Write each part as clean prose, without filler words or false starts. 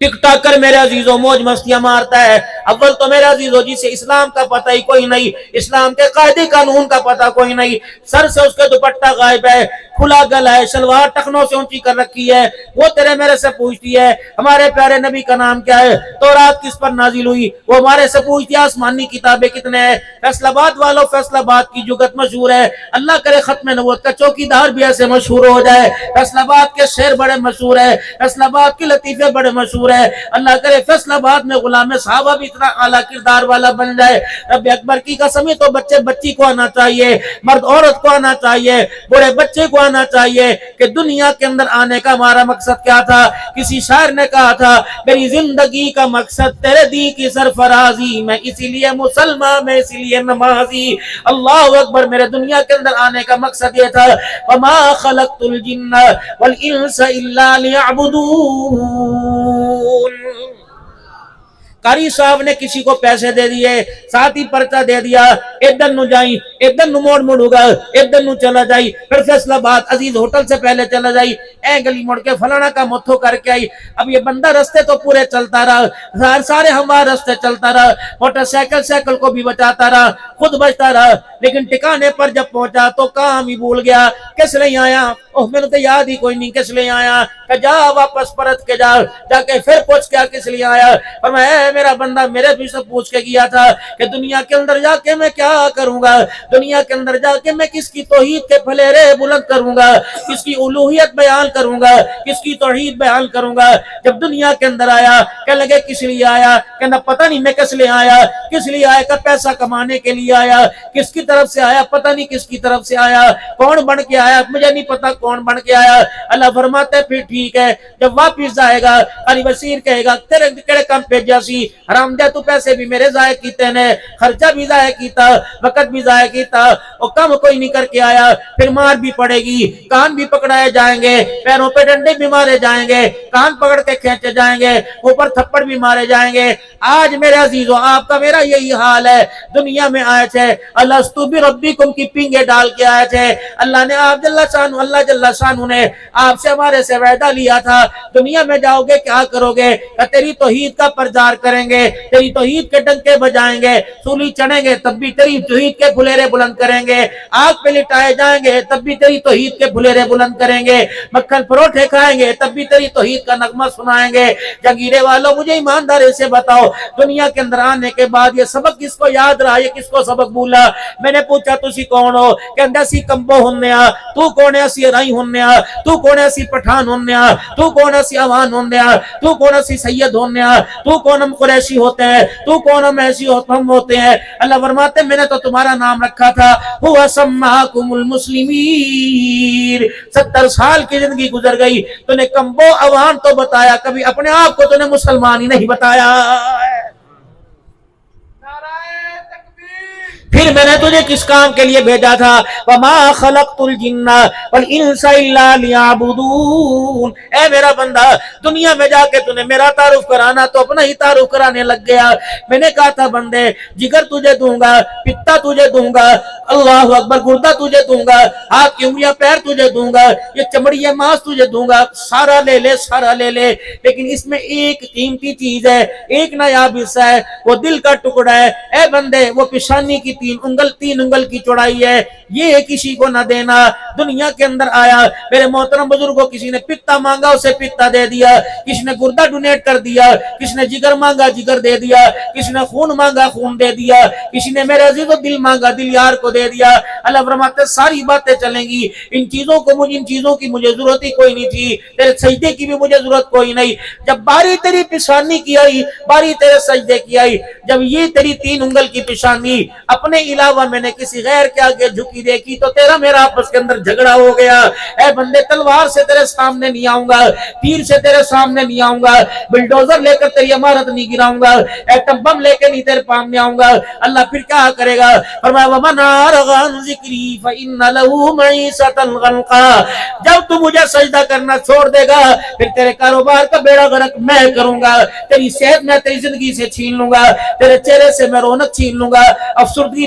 ٹک talk کر میرے عزیزوں موج مستیاں مارتا ہے. اول تو میرے عزیزوں جسے اسلام کا پتہ ہی کوئی نہیں, اسلام کے قاعدے قانون کا پتہ کوئی نہیں, سر سے اس کے دوپٹہ غائب ہے, کھلا گلا ہے, شلوار ٹخنوں سے اونچی کر رکھی ہے, وہ تیرے میرے سے پوچھتی ہے ہمارے پیارے نبی کا نام کیا ہے, تورات کس پر نازل ہوئی, وہ ہمارے سے پوچھتی ہے آسمانی کتابیں کتنے ہیں. فیصل آباد والوں, فیصل آباد کی جگت مشہور ہے, اللہ کرے ختم نبوت کا چوکیدار بھی ایسے مشہور ہو جائے. فیصل آباد کے شعر بڑے مشہور ہے, فیصل آباد کی لطیفے بڑے مشہور ہے, اللہ کرے فیصل آباد میں غلام صحابہ بھی اتنا اعلیٰ کردار والا بن جائے. رب اکبر کی قسم, تو بچے بچی کو آنا چاہیے, مرد عورت کو آنا چاہیے, بڑے بچے کو آنا چاہیے کہ دنیا کے اندر آنے کا ہمارا مقصد کیا تھا. کسی شاعر نے کہا تھا میری زندگی کا مقصد تیرے دی کی سرفرازی, میں اسی لیے مسلمان, میں اسی لیے نمازی. اللہ اکبر, میرے دنیا کے اندر آنے کا مقصد یہ تھا وما خلقت الجن والانس الا ليعبدون. قاری صاحب نے کسی کو پیسے دے دیے, ساتھ ہی پرچہ دے دیا, ادھر نو جائی, ادھر نو موڑ مڑوگا, ادھر نو چلا جائی, پھر فیصل آباد عزیز ہوٹل سے پہلے چلا جائی, اے گلی مڑ کے فلانا کا متھو کر کے آئی. اب یہ بندہ رستے تو پورے چلتا رہا, سارے ہمارے رستے چلتا رہا, موٹر سائیکل کو بھی بچاتا رہا, خود بچتا رہا, لیکن ٹکانے پر جب پہنچا تو کام ہی بھول گیا. کس لئے آیا, اوہ میں نے تو یاد ہی کوئی نہیں کس لئے آیا, کہ جا واپس پرت کے جا کے پھر پوچھ کیا کس لئے آیا. فرمایا میرا بندہ میرے بھی سے پوچھ کے گیا تھا کہ دنیا کے اندر جا کے میں کیا کروں گا, دنیا کے اندر جا کے میں کس کی توحید کے پھلیرے بلند کروں گا, کس کی الوہیت بیان کروں گا, کس کی توحید بیان کروں گا. جب دنیا کے اندر آیا کہ لگے کس لیے آیا, کہنا پتہ نہیں میں کس لیے آیا, کس لیے آیا کہ پیسہ کمانے کے لیے آیا, کس کی طرف سے آیا پتہ نہیں کس کی طرف سے آیا, کون بن کے آیا مجھے نہیں پتا کون بن کے آیا. اللہ فرماتے پھر ٹھیک ہے, جب واپس جائے گا علی بصیر کہے گا تیرے کڑے کم بھیجا سی حرام دے, تو پیسے بھی میرے ضائع کیتے نے, خرچہ بھی ضائع کیتا, وقت بھی ضائع کیتا, اور کم کوئی نہیں کر کے آیا. پھر مار بھی پڑے گی, کان بھی پکڑائے جائیں گے, پیروں پہ ڈنڈے بھی مارے جائیں گے, کان پکڑ کے کھینچے جائیں گے, اوپر تھپڑ بھی مارے جائیں گے. آج میرے عزیزوں آپ کا میرا یہی حال ہے. دنیا میں آئے تھے الستو بربکم کی پنگے ڈال کے آئے تھے. اللہ نے آپ اللہ جل شانہ نے آپ سے ہمارے سے وعدہ لیا تھا دنیا میں جاؤ گے کیا کرو گے, کہ تیری توحید کا پرچار کریں گے, تیری توحید کے ڈنکے بجائیں گے, سولی چڑھیں گے تب بھی تیری توحید کے پھلیرے بلند کریں گے, آگ پہ لٹائے جائیں گے تب بھی تیری توحید کے پھلیرے بلند کریں گے, مکھن پروٹھے کھائیں گے تب بھی تیری توحید کا نغمہ سنائیں گے. جگیرے والوں مجھے ایمانداری سے بتاؤ دنیا کے اندر آنے کے بعد یہ سبق کس کو یاد رہا, یہ کس کو سبق بھولا. میں نے پوچھا تسی کون ہو, کہندا اسی کمبو ہونے آ, تو کون ہے اسی رائی ہونے آ, تو کون ہے اسی پٹھان ہونے آ, تو کون ہے اسی عوان ہونے آ, تو کون ہے اسی سید ہونے آ, تو کون ہم قریشی ہوتے ہیں, تو کون ہم ایسی ہم ہوتے ہیں. اللہ فرماتے میں نے تو تمہارا نام رکھا تھا ہوا سماکم المسلمین. 70 سال کی زندگی گزر گئی, تو نے کمبو عوان تو بتایا, کبھی اپنے آپ کو تو نے مسلمان ہی نہیں بتایا. پھر میں نے تجھے کس کام کے لیے بھیجا تھا, وَمَا خَلَقْتُ الْجِنَّ وَالْإِنسَ إِلَّا لِيَعْبُدُونَ. اے میرا بندہ دنیا میں جا کے تو نے میرا تعارف کرانا تو اپنا ہی تعارف کرانے لگ گیا. میں نے کہا تھا بندے جگر تجھے دوں گا, پتا تجھے دوں گا, اللہ اکبر, گردہ تجھے دوں گا, ہاتھ کی انگلیاں پیر تجھے دوں گا, یہ چمڑی یہ ماس تجھے دوں گا, سارا لے لے سارا لے لے, لیکن اس میں ایک قیمتی چیز ہے, ایک نایاب حصہ ہے, وہ دل کا ٹکڑا ہے. اے بندے وہ پیشانی کی 3 انگل کی چوڑائی ہے, یہ کسی کو نہ دینا. دنیا کے اندر آیا میرے محترم بزرگوں, کسی نے پتا مانگا اسے پتا دے دیا, کسی نے گردہ ڈونیٹ کر دیا, کسی نے جگر مانگا جگر دے دیا, کسی نے خون مانگا خون دے دیا, کسی نے میرے عزیز و دل مانگا دل یار کو دے دیا. اللہ فرماتے ساری باتیں چلیں گی, ان چیزوں کی مجھے ضرورت ہی کوئی نہیں تھی, تیرے سجدے کی بھی مجھے ضرورت کوئی نہیں. جب باری تیری پیشانی کی آئی, باری تیرے سجدے کی آئی, جب یہ تیری 3 انگل کی پیشانی اپنے علاوہ میں نے کسی غیر کے آگے جھکی دیکھی تو تیرا میرا آپس کے اندر جھگڑا ہو گیا. اے بندے تلوار سے تیرے سامنے نہیں آؤں گا, تیر سے تیرے سامنے نہیں آؤں گا, بلڈوزر لے کر تیری عمارت نہیں گراؤں گا, ایٹم بم لے کے نہیں تیرے سامنے آؤں گا. اللہ پھر کیا کرے گا, فرمایا وَمَنْ أَعْرَضَ عَنْ ذِكْرِي فَإِنَّ لَهُ مَعِيشَةً ضَنْكًا. جب تو مجھے سجدہ کرنا چھوڑ دے گا پھر تیرے کاروبار کا بیڑا غرق میں کروں گا, تیری صحت میں تیری زندگی سے چھین لوں گا, تیرے چہرے سے میں رونق چھین لوں گا, افسردگی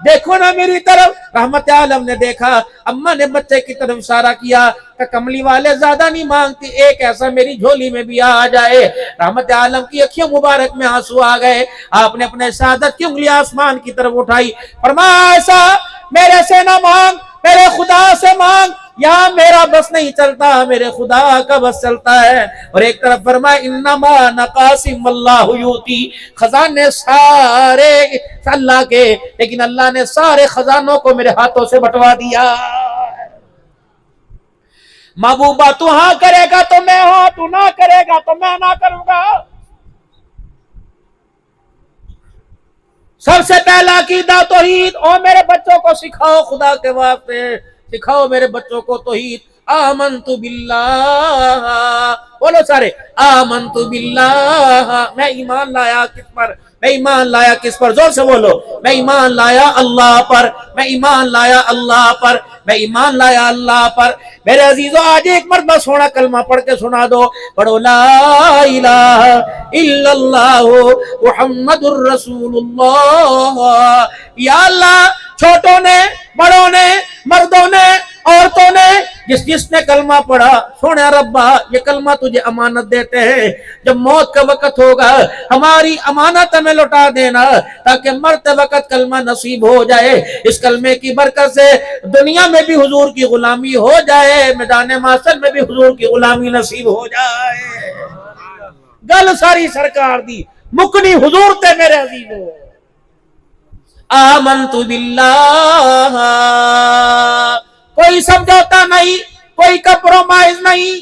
دیکھو نا میری طرف. رحمت عالم نے دیکھا, اما نے بچے کی طرف اشارہ کیا کہ کملی والے زیادہ نہیں مانگتی, ایک ایسا میری جھولی میں بھی آ جائے. رحمت عالم کی اکھیوں مبارک میں آنسو آ گئے. آپ نے اپنے شہادت کی انگلی آسمان کی طرف اٹھائی, فرمایا ایسا میرے سے نہ مانگ, میرے خدا سے مانگ, یہاں میرا بس نہیں چلتا, میرے خدا کا بس چلتا ہے. اور ایک طرف فرمایا انما نقاسم واللہ یوتی, خزانے سارے اللہ کے, لیکن اللہ نے سارے خزانوں کو میرے ہاتھوں سے بٹوا دیا. محبوبہ تو ہاں کرے گا تو میں ہوں, تو نہ کرے گا تو میں نہ کروں گا. سب سے پہلا عقیدہ توحید. اور میرے بچوں کو سکھاؤ, خدا کے واسطے سکھاؤ میرے بچوں کو توحید. آمنت باللہ, بولو سارے, آمنت باللہ, میں ایمان لایا کس پر, میں ایمان لایا کس پر, زور سے بولو, میں ایمان لایا اللہ پر, میں ایمان لایا اللہ پر, میں ایمان لایا اللہ پر. میرے عزیزو آج ایک مرتبہ سونا کلمہ پڑھ کے سنا دو, پڑھو لا الہ الا اللہ محمد الرسول اللہ. یا اللہ, چھوٹوں نے, بڑوں نے, مردوں نے, عورتوں نے, جس نے کلمہ پڑھا, سونے ربا یہ کلمہ تجھے امانت دیتے ہیں, جب موت کا وقت ہوگا ہماری امانت ہمیں لوٹا دینا تاکہ مرتے وقت کلمہ نصیب ہو جائے. اس کلمے کی برکت سے دنیا میں بھی حضور کی غلامی ہو جائے, میدان محشر میں بھی حضور کی غلامی نصیب ہو جائے. گل ساری سرکار دی, مکنی حضور تے میرے عزیزو. آمنت باللہ, کوئی سمجھوتا نہیں, کوئی کمپرومائز نہیں.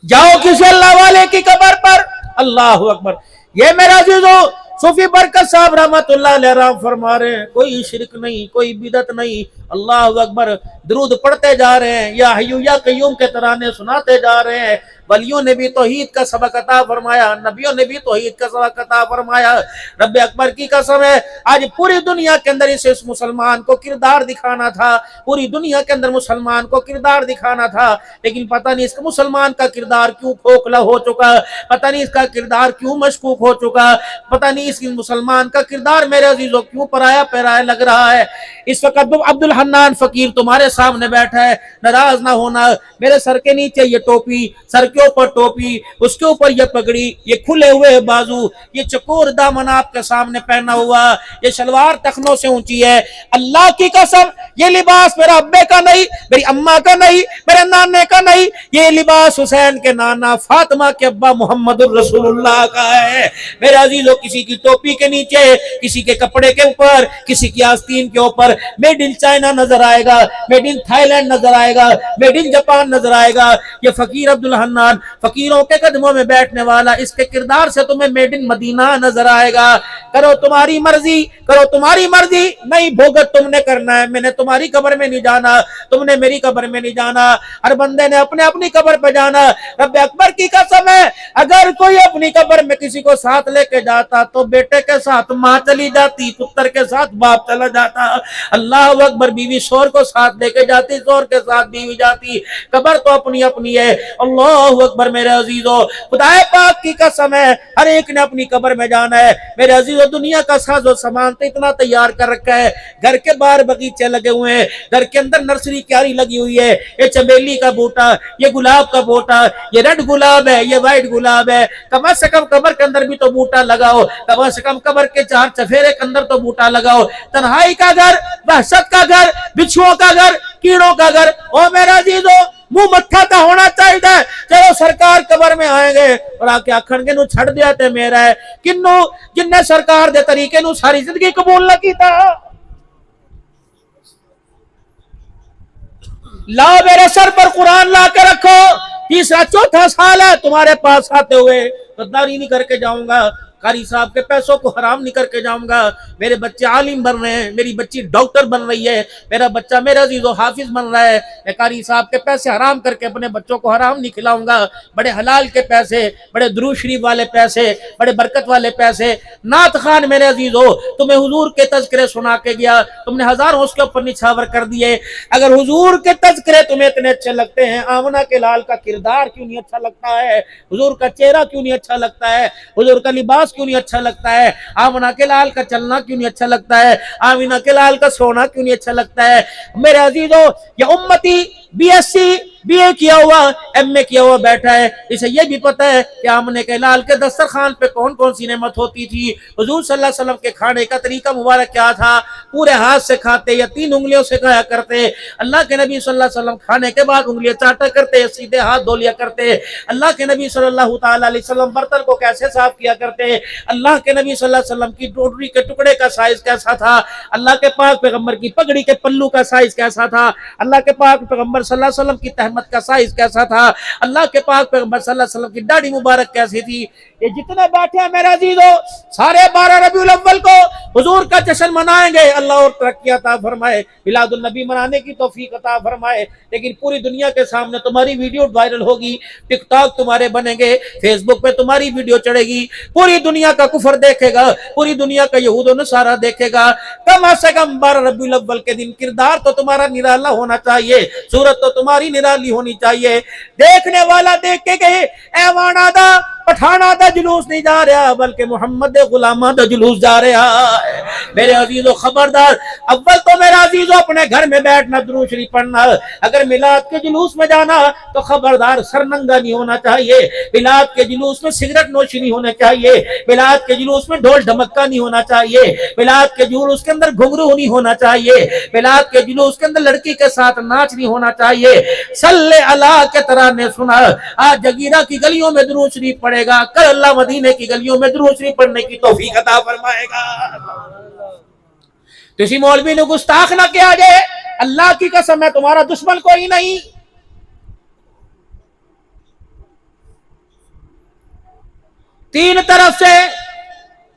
جاؤ کسی اللہ والے کی قبر پر, اللہ اکبر. یہ میرا عزیزو صوفی برکت صاحب رحمت اللہ علیہ رحم فرما رہے ہیں, کوئی شرک نہیں, کوئی بدعت نہیں. اللہ اکبر, درود پڑھتے جا رہے ہیں, یا حیو یا قیوم کے ترانے سناتے جا رہے ہیں. ولیوں نے بھی توحید کا سبق عطا فرمایا, نبیوں نے بھی توحید کا سبق عطا فرمایا. رب اکبر کی قسم ہے, آج پوری دنیا کے اندر اس مسلمان کو کردار دکھانا تھا, پوری دنیا کے اندر مسلمان کو کردار دکھانا تھا, لیکن پتہ نہیں اس کا مسلمان کا کردار کیوں کھوکھلا ہو چکا, پتہ نہیں اس کا کردار کیوں مشکوک ہو چکا, پتہ نہیں اس مسلمان کا کردار میرے عزیزوں کیوں پرایا پیرایا لگ رہا ہے. اس وقت عبد الحنان فقیر تمہارے سامنے بیٹھا ہے, ناراض نہ ہونا. میرے سر کے نیچے یہ ٹوپی, سر کے اوپر ٹوپی, اس کے اوپر یہ پگڑی, یہ کھلے ہوئے بازو, یہ چکور دامن آپ کے سامنے پہنا ہوا, یہ شلوار ٹخنوں سے اونچی ہے. اللہ کی قسم یہ لباس میرا ابے کا نہیں, میری اماں کا نہیں, میرے نانے کا نہیں, یہ لباس حسین کے نانا فاطمہ کے ابا محمد الرسول اللہ کا ہے. میرے عزیزوں, کسی کی ٹوپی کے نیچے, کسی کے کپڑے کے اوپر, کسی کی آستین کے اوپر میڈ ان چائنا نظر آئے گا, میڈ ان تھائی لینڈ نظر آئے گا, میڈ ان جاپان نظر آئے گا. یہ فقیر عبد الحنان, فقیروں کے قدموں میں بیٹھنے والا, اس کے کردار سے تمہیں میڈ ان مدینہ نظر آئے گا. کرو تمہاری مرضی, کرو تمہاری مرضی, نہیں بھوگت تم نے کرنا ہے. میں نے تمہاری قبر میں نہیں جانا, تم نے میری قبر میں نہیں جانا, ہر بندے نے اپنے اپنی قبر پہ جانا. رب اکبر کی قسم ہے, اگر کوئی اپنی قبر میں کسی کو ساتھ لے کے جاتا تو بیٹے کے ساتھ ماں چلی جاتی, پتر کے ساتھ باپ چلا جاتا. اللہ اکبر, بیوی شور کو ساتھ لے کے جاتی, شور کے ساتھ بیوی جاتی. قبر تو اپنی اپنی ہے. اللہ اکبر میرے عزیزو, خدا پاک کی قسم ہے, ہر ایک نے اپنی قبر میں جانا ہے. میرے عزیزو, دنیا کا ساز و سامان تو اتنا تیار کر رکھا ہے, گھر کے باہر باغیچے لگے ہوئے ہیں, گھر کے اندر نرسری کیاری لگی ہوئی ہے. یہ چمیلی کا بوٹا, یہ گلاب کا بوٹا, یہ ریڈ گلاب ہے, یہ وائٹ گلاب ہے. کم سے کم قبر کے اندر بھی تو بوٹا لگاؤ, کم سے کم قبر کے چار چفیرے کے اندر تو بوٹا لگاؤ. تنہائی کا گھر, وحشت کا گھر, بچھوؤں کا گھر, کیڑوں کا گھر. او میرا عزیزو, منہ متھا تا ہونا چاہیے. چلو سرکار قبر میں آئیں گے اور آ کے آکھن گے نو چھڑ دیا تے میرا ہے, کنو جن نے سرکار دے طریقے نو ساری زندگی قبول نہ کیتا. لاؤ میرے سر پر قرآن لا کے رکھو, تیسرا چوتھا سال ہے تمہارے پاس آتے ہوئے, غداری نہیں کر کے جاؤں گا, قاری صاحب کے پیسوں کو حرام نہیں کر کے جاؤں گا. میرے بچے عالم بن رہے ہیں, میری بچی ڈاکٹر بن رہی ہے, میرا بچہ میرا عزیز و حافظ بن رہا ہے. میں قاری صاحب کے پیسے حرام کر کے اپنے بچوں کو حرام نہیں کھلاؤں گا. بڑے حلال کے پیسے, بڑے درود شریف والے پیسے, بڑے برکت والے پیسے. نعت خان میرے عزیز ہو, تمہیں حضور کے تذکرے سنا کے گیا, تم نے ہزاروں اس کے اوپر نچھاور کر دیے. اگر حضور کے تذکرے تمہیں اتنے اچھے لگتے ہیں, آمنہ کے لال کا کردار کیوں نہیں اچھا لگتا ہے, حضور کا چہرہ کیوں نہیں اچھا لگتا ہے, حضور کا لباس لباس کیوں نہیں اچھا لگتا ہے؟ آمنہ کے لال کا چلنا کیوں نہیں اچھا لگتا ہے؟ آمینہ کے لال کا سونا کیوں نہیں اچھا لگتا ہے؟ میرے عزیزو، یہ امتی بی ایس سی بی اے کیا ہوا، ایم اے کیا ہوا بیٹھا ہے، اسے یہ بھی پتہ ہے کہ آمنہ کے لال کے دسترخوان پہ کون کون سی نعمت ہوتی تھی، حضور صلی اللہ علیہ وسلم کے کھانے کا طریقہ مبارک کیا تھا، پورے ہاتھ سے کھاتے یا 3 انگلیوں سے کھایا کرتے، اللہ کے نبی صلی اللہ علیہ وسلم کھانے کے بعد انگلیاں چاٹا کرتے، سیدھے ہاتھ دھو لیا کرتے، اللہ کے نبی صلی اللہ تعالی علیہ وسلم برتن کو کیسے صاف کیا کرتے، اللہ کے نبی صلی اللہ علیہ وسلم کی ڈوڈری کے ٹکڑے کا سائز کیسا تھا، اللہ کے پاک پیغمبر کی پگڑی کے پلو کا سائز کیسا تھا، اللہ کے پاک پیغمبر صلی اللہ علیہ وسلم کی تہمت کا سائز کیسا تھا، اللہ کے پاک پیغمبر صلی اللہ علیہ وسلم کی داڑھی مبارک کیسی تھی۔ یہ جتنے بیٹھے ہیں میرے عزیزو، سارے 12 ربیع الاول کو حضور کا جشن منائیں گے، اللہ اور ترقی عطا فرمائے، میلاد النبی منانے کی توفیق عطا فرمائے، لیکن پوری دنیا کے سامنے تمہاری ویڈیو وائرل ہوگی، ٹک ٹاک تمہارے بنیں گے، فیس بک پہ تمہاری ویڈیو چڑھے گی، پوری دنیا کا کفر دیکھے گا، پوری دنیا کا یہود و نصارہ دیکھے گا، کم سے کم 12 ربیع الاول کے دن کردار تو تمہارا نرالا ہونا چاہیے، صورت تو تمہاری نرالی ہونی چاہیے، دیکھنے والا دیکھ کے کہے ایوانا دا پٹھانا دا جلوس نہیں جا رہا بلکہ محمد غلامہ دا جلوس جا رہا ہے۔ میرے عزیزو خبردار، اول تو میرے عزیزو اپنے گھر میں بیٹھنا، درود شریف پڑھنا، اگر میلاد کے جلوس میں جانا تو خبردار سرننگا نہیں ہونا چاہیے، میلاد کے جلوس میں سگریٹ نوشی نہیں ہونا چاہیے، میلاد کے جلوس میں ڈھول ڈھمکا نہیں ہونا چاہیے، میلاد کے جلوس کے اندر گھنگرو نہیں ہونا چاہیے، میلاد کے جلوس کے اندر لڑکی کے ساتھ ناچ نہیں ہونا چاہیے۔ صلی اللہ کے ترانے سنا، آج جگیرہ کی گلیوں میں درود شریف پڑھے گا، کل اللہ مدینے کی گلیوں میں درود شریف پڑھنے کی توفیق عطا فرمائے گا۔ کسی مولوی نے گستاخ نہ کیا جائے، اللہ کی قسم ہے تمہارا دشمن کوئی نہیں۔ تین طرف سے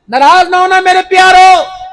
ناراض نہ ہونا میرے پیارو،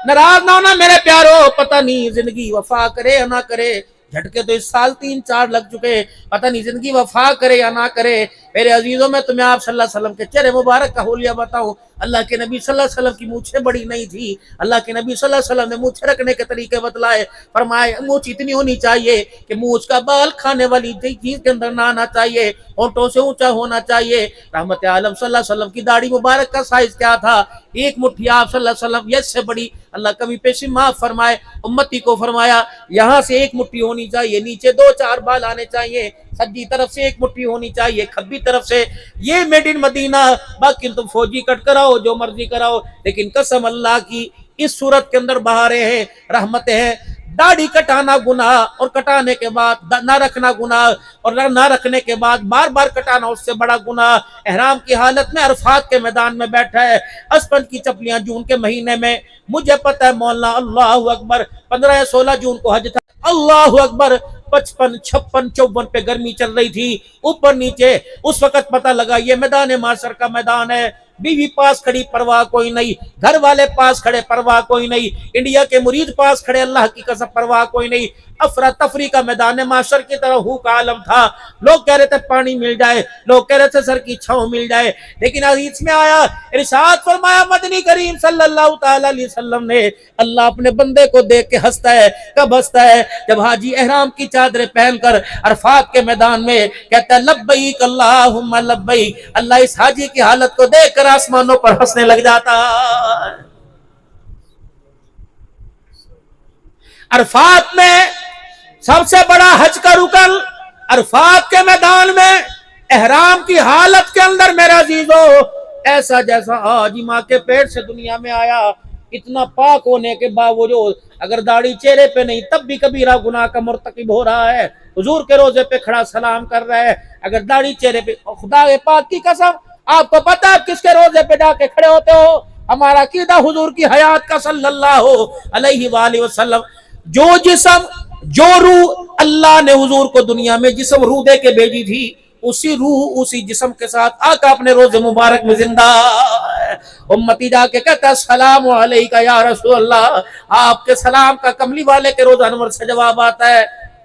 ناراض نہ ہونا میرے پیارو، پتہ نہیں زندگی وفا کرے یا نہ کرے، جھٹکے تو اس سال 3-4 لگ چکے، پتہ نہیں زندگی وفا کرے یا نہ کرے۔ میرے عزیزوں، میں تمہیں آپ صلی اللہ علیہ وسلم کے چہرے مبارک کا حلیہ بتاؤں، اللہ کے نبی صلی اللہ علیہ وسلم کی مونچھیں بڑی نہیں تھی، اللہ کے نبی صلی اللہ علیہ وسلم نے مونچھ رکھنے کے طریقے بتلائے، فرمائے مونچھ اتنی ہونی چاہیے کہ مونچھ کا بال کھانے والی چیز کے اندر نہ آنا چاہیے، ہونٹوں سے اونچا ہونا چاہیے۔ رحمت عالم صلی اللہ علیہ وسلم کی داڑھی مبارک کا سائز کیا تھا؟ 1 مٹھی، آپ صلی اللہ علیہ وسلم یہ سے بڑی، اللہ کمی پیشی معاف فرمائے، امتی کو فرمایا یہاں سے 1 مٹھی ہونی چاہیے، نیچے 2-4 بال آنے چاہیے، سجی طرف سے 1 مٹھی ہونی چاہیے، کھبی طرف سے، یہ میڈ ان مدینہ، باقی تم فوجی کٹ کراؤ جو مرضی کراؤ، لیکن قسم اللہ کی اس صورت کے اندر بہاریں ہیں، رحمتیں ہیں۔ داڑھی کٹانا گناہ اور کٹانے کے بعد نہ رکھنا گناہ، اور نہ رکھنے کے بعد بار بار کٹانا اس سے بڑا گناہ۔ احرام کی حالت میں عرفات کے میدان میں بیٹھا ہے، اسپن کی چپلیاں، جون کے مہینے میں، مجھے پتہ ہے مولانا، اللہ اکبر، 15 یا 16 جون کو حج تھا، اللہ اکبر، 55 56 54 پہ گرمی چل رہی تھی، اوپر نیچے، اس وقت پتہ لگا یہ میدان معاشر کا میدان ہے، بیوی پاس کھڑی پرواہ کوئی نہیں، گھر والے پاس کھڑے پرواہ کوئی نہیں، انڈیا کے مرید پاس کھڑے اللہ کی قسم پرواہ کوئی نہیں، افراتفری کا میدان معاشر کی طرح ہو کا عالم تھا، لوگ کہہ رہے تھے پانی مل جائے، لوگ کہہ رہے تھے سر کی چھاؤں مل جائے، لیکن حدیث میں آیا، ارشاد فرمایا مدنی کریم صلی اللہ تعالی علیہ وسلم نے، اللہ اپنے بندے کو دیکھ کے ہنستا ہے، کب ہنستا ہے؟ جب حاجی احرام کی چادریں پہن کر عرفات کے میدان میں کہتا ہے لبیک اللہم لبیک، اللہ اس حاجی کی حالت کو دیکھ کر آسمانوں پر ہنسنے لگ جاتا۔ عرفات میں سب سے بڑا حج کا رکن، عرفات کے میدان میں احرام کی حالت کے اندر میرے عزیزو، ایسا جیسا آج ماں کے پیٹ سے دنیا میں آیا، اتنا پاک ہونے کے باوجود اگر داڑھی چہرے پہ نہیں تب بھی کبیرہ گناہ کا مرتکب ہو رہا ہے، حضور کے روزے پہ کھڑا سلام کر رہا ہے، اگر داڑھی چہرے پہ، خدا پاک کی قسم آپ کو پتہ ہے کس کے روزے پہ جا کے کھڑے ہوتے ہو؟ ہمارا عقیدہ حضور کی حیات کا صلی اللہ علیہ وآلہ وسلم، جو جسم، جو روح اللہ نے حضور کو دنیا میں جسم روح دے کے بھیجی تھی، اسی روح اسی جسم کے ساتھ آقا اپنے روزے مبارک میں زندہ ہے۔ امتی جا کے کہتا ہے السلام علیکہ یا رسول اللہ، آپ کے سلام کا کملی والے کے روزہ انور سے جواب آتا ہے،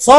100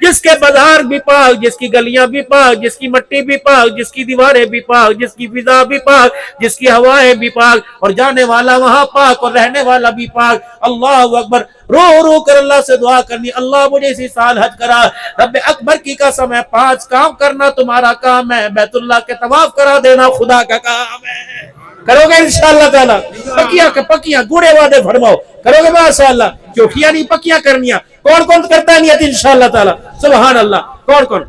جس کے بازار بھی پاک، جس کی گلیاں بھی پاک، جس کی مٹی بھی پاک، جس کی دیواریں بھی پاک، جس کی فضا بھی پاک، جس کی ہوائیں بھی پاک، اور جانے والا وہاں پاک اور رہنے والا بھی پاک۔ اللہ اکبر، رو رو کر اللہ سے دعا کرنی، اللہ مجھے اسی سال حج کرا، رب اکبر کی قسم ہے 5 کام کرنا تمہارا کام ہے، بیت اللہ کے طواف کرا دینا خدا کا کام ہے۔ کرو گے انشاءاللہ تعالی؟ پکیاں گوڑے وعدے فرماؤ، کرو گے ماشاءاللہ؟ چوٹیاں نہیں پکیاں کرنیاں۔ کون کون کرتا ہے نیت انشاءاللہ تعالی؟ سبحان اللہ، کون کون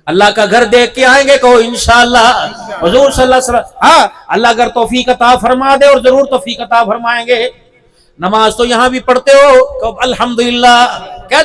اللہ کا گھر دیکھ کے آئیں گے؟ کہو انشاءاللہ۔ حضور صلی اللہ علیہ وسلم، ہاں اللہ اگر توفیق عطا فرما دے، اور ضرور توفیق عطا فرمائیں گے۔ نماز تو یہاں بھی پڑھتے ہو، کہو الحمدللہ، کہہ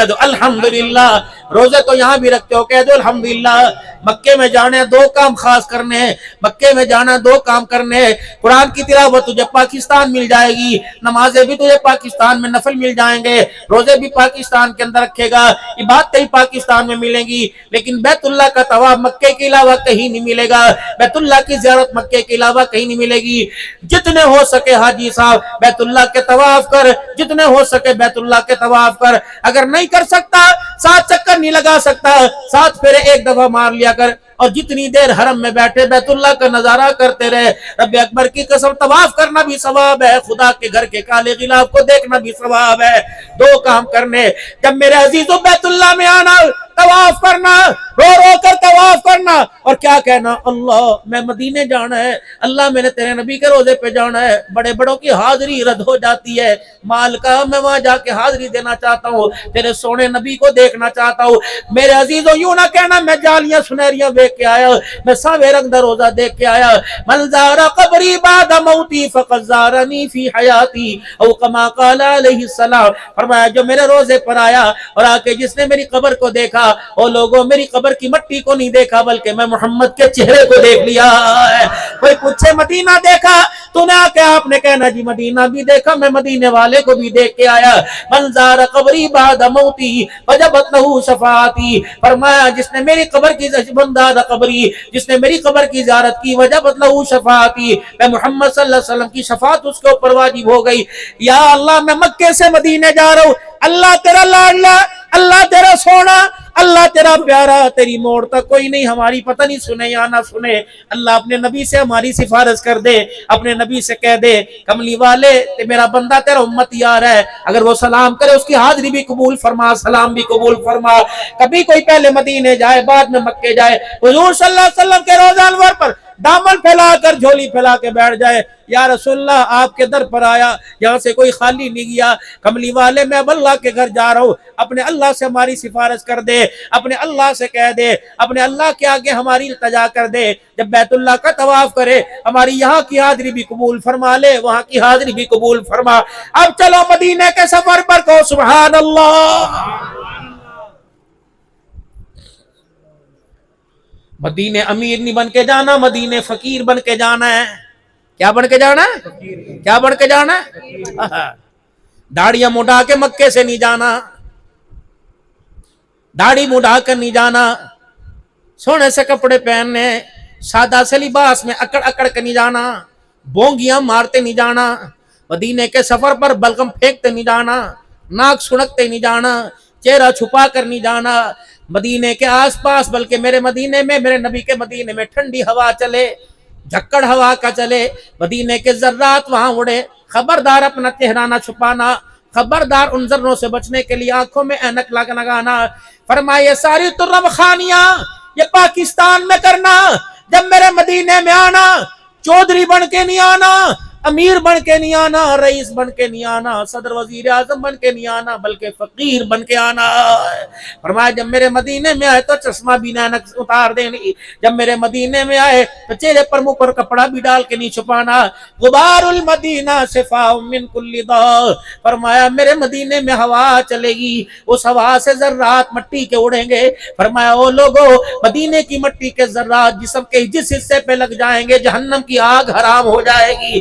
دو الحمدللہ۔ روزے تو یہاں بھی رکھتے ہو، کہہ دو الحمدللہ۔ مکے میں جانے 2 کام خاص کرنے ہیں، مکے میں جانا 2 کام کرنے ہیں۔ قرآن کی تلاوت تجھے پاکستان مل جائے گی، نمازیں بھی تجھے پاکستان میں نفل مل جائیں گے، روزے بھی پاکستان کے اندر رکھے گا، عبادتیں پاکستان میں ملیں گی، لیکن بیت اللہ کا طواف مکے کے علاوہ کہیں نہیں ملے گا، بیت اللہ کی زیارت مکے کے علاوہ کہیں نہیں ملے گی۔ جتنے ہو سکے حاجی صاحب بیت اللہ کے طواف کر، جتنے ہو سکے بیت اللہ کے طواف کر۔ اگر نہیں کر سکتا، 7 چکر نہیں لگا سکتا، 7 پھیرے ایک دفعہ مار لیا کر، اور جتنی دیر حرم میں بیٹھے بیت اللہ کا نظارہ کرتے رہے۔ رب اکبر کی قسم طواف کرنا بھی ثواب ہے، خدا کے گھر کے کالے غلاف کو دیکھنا بھی ثواب ہے۔ 2 کام کرنے، جب میرے عزیزوں بیت اللہ میں آنا، طواف کرنا، رو رو کر طواف کرنا، اور کیا کہنا؟ اللہ میں مدینے جانا ہے، اللہ میں نے تیرے نبی کے روزے پہ جانا ہے۔ بڑے بڑوں کی حاضری رد ہو جاتی ہے، مال کا میں وہاں جا کے حاضری دینا چاہتا ہوں، تیرے سونے نبی کو دیکھنا چاہتا ہوں۔ میرے عزیزوں یوں نہ کہنا میں جالیاں سنہریاں دیکھ کے آیا، میں ساوے رنگ دا روزہ دیکھ کے آیا۔ من زار قبری بعد موتی فقد زارنی فی حیاتی، او کما قال علیہ السلام۔ فرمایا جو میرے روزے پر آیا اور آ کے جس نے میری قبر کو دیکھا، او لوگوں میری قبر کی مٹی کو نہیں دیکھا بلکہ میں محمد کے چہرے کو دیکھ لیا ہے۔ کوئی پوچھے مدینہ دیکھا تو نے آ کے آپ نے کہنا جی مدینہ بھی دیکھا، میں مدینے والے کو بھی دیکھ کے آیا۔ من زار قبری بعد موتی وجبت لہ شفاعتی، فرمایا جس نے میری قبر کی قبری، جس نے میری قبر کی زیارت کی، وجبت لہ شفاعتی، میں محمد صلی اللہ علیہ وسلم کی شفاعت اس کے اوپر واجب ہو گئی۔ یا اللہ میں مکے سے مدینے جا رہا ہوں، اللہ تیرا لاڈلا، اللہ تیرا سونا، اللہ تیرا پیارا، تیری موڑ تک کوئی نہیں، ہماری پتہ نہیں سنے یا نہ سنے، اللہ اپنے نبی سے ہماری سفارش کر دے، اپنے نبی سے کہہ دے کملی والے میرا بندہ تیرا امت یار ہے، اگر وہ سلام کرے اس کی حاضری بھی قبول فرما، سلام بھی قبول فرما۔ کبھی کوئی پہلے مدینے جائے بعد میں مکے جائے، حضور صلی اللہ علیہ وسلم کے روضہ انور پر دامن پھیلا کر جھولی پھیلا کے بیٹھ جائے، یا رسول اللہ آپ کے در پر آیا، یہاں سے کوئی خالی نہیں گیا، کملی والے میں اب اللہ کے گھر جا رہا ہوں، اپنے اللہ سے ہماری سفارش کر دے، اپنے اللہ سے کہہ دے، اپنے اللہ کے آگے ہماری التجا کر دے، جب بیت اللہ کا طواف کرے ہماری یہاں کی حاضری بھی قبول فرما لے، وہاں کی حاضری بھی قبول فرما۔ اب چلو مدینے کے سفر پر، کہو سبحان اللہ۔ مدینے امیر نہیں بن کے جانا، مدینے فقیر بن کے جانا ہے۔ کیا بن کے جانا ہے؟ کیا بن کے جانا ہے؟ داڑیاں مڈا کے مکے سے نہیں جانا، داڑھی مڈا کر نہیں جانا، سونے سے کپڑے پہننے، سادہ سے لباس میں اکڑ اکڑ کے نہیں جانا، بونگیاں مارتے نہیں جانا، مدینے کے سفر پر بلغم پھینکتے نہیں جانا، ناک سنکتے نہیں جانا، چہرہ چھپا کر نہیں جانا، مدینے کے آس پاس بلکہ میرے مدینے میں، میرے نبی کے مدینے میں ٹھنڈی ہوا چلے، جھکڑ ہوا کا چلے، مدینے کے ذرات وہاں اڑے، خبردار اپنا چہرہ نہ چھپانا، خبردار ان ذروں سے بچنے کے لیے آنکھوں میں اینک لگانا۔ فرمائے ساری ترم خانیاں یہ پاکستان میں کرنا، جب میرے مدینے میں آنا چودھری بن کے نہیں آنا، امیر بن کے نہیں آنا، رئیس بن کے نہیں آنا، صدر وزیر اعظم بن کے نہیں آنا، بلکہ فقیر بن کے آنا۔ فرمایا جب میرے مدینے میں آئے تو چشمہ بھی نہ اتار دینی، جب میرے مدینے میں آئے تو چہرے پر منہ پر کپڑا بھی ڈال کے نہیں چھپانا۔ غبار المدینہ شفاء من کل داء، فرمایا میرے مدینے میں ہوا چلے گی، اس ہوا سے ذرات مٹی کے اڑیں گے۔ فرمایا او لوگو مدینے کی مٹی کے ذرات جسم کے جس حصے پہ لگ جائیں گے جہنم کی آگ حرام ہو جائے گی،